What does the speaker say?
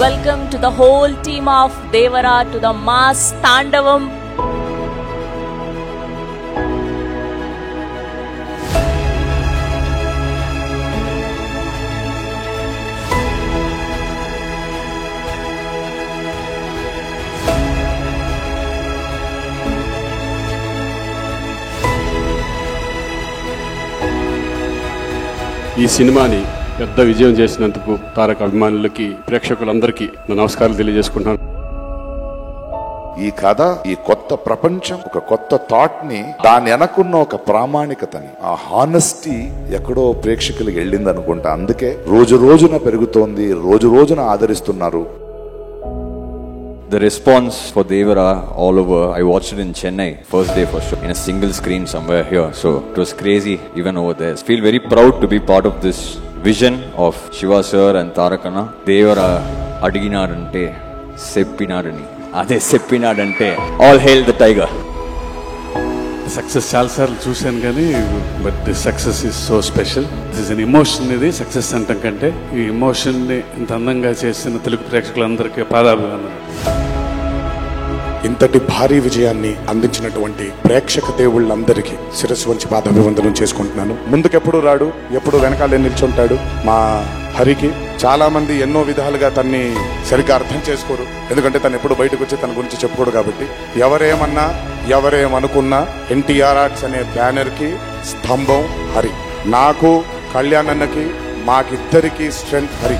Welcome to the whole team of Devara to the Mass Tandavam. ఈ సినిమాని పెద్ద విజయం చేసినందుకు తారక అభిమానులకి ప్రేక్షకులందరికీ నమస్కారాలు తెలియజేసుకుంటున్నాను. ఈ కథ, ఈ కొత్త ప్రపంచం, ఒక కొత్త థాట్ ని, దాని వెనకున్న ఒక ప్రామాణికతని, ఆ హానెస్టీ ఎక్కడో ప్రేక్షకులకి వెళ్ళింది అనుకుంటా. అందుకే రోజు రోజున పెరుగుతోంది, రోజు రోజున ఆదరిస్తున్నారు. The response for Devara all over. I watched it in Chennai, first day for sure, in a single screen somewhere here. So it was crazy even over there. I feel very proud to be part of this vision of Shiva sir and Tarakana. Devara adiginarante seppinadani. Ade seppinadante. All hail the tiger. Success చాలాసార్లు చూశాను కానీ but this success is so special. This is an emotion. ఇది success అంటాం కంటే ఈ ఎమోషన్ని ఇంత అందంగా చేసిన తెలుగు ప్రేక్షకులందరికీ పాదాభివందనం. ఇంతటి భారీ విజయాన్ని అందించినటువంటి ప్రేక్షక దేవుళ్ళందరికీ శిరస్సు వంచి పాదాభివందనం చేసుకుంటున్నాను. ముందుకెప్పుడు రాడు, ఎప్పుడు వెనకాలే నిల్చుంటాడు. మా హరికి చాలా మంది ఎన్నో విధాలుగా తన్ని సరిగ్గా అర్థం చేసుకోరు, ఎందుకంటే తను ఎప్పుడు బయటకు వచ్చి తన గురించి చెప్పుకోడు. కాబట్టి ఎవరేమన్నా ఎవరేమనుకున్నా ఎన్టీఆర్ ఆర్ట్స్ అనే బ్యానర్ కి స్తంభం హరి. నాకు, కళ్యాణ్ అన్నకి, మాకిద్దరికి స్ట్రెంగ్త్ హరి.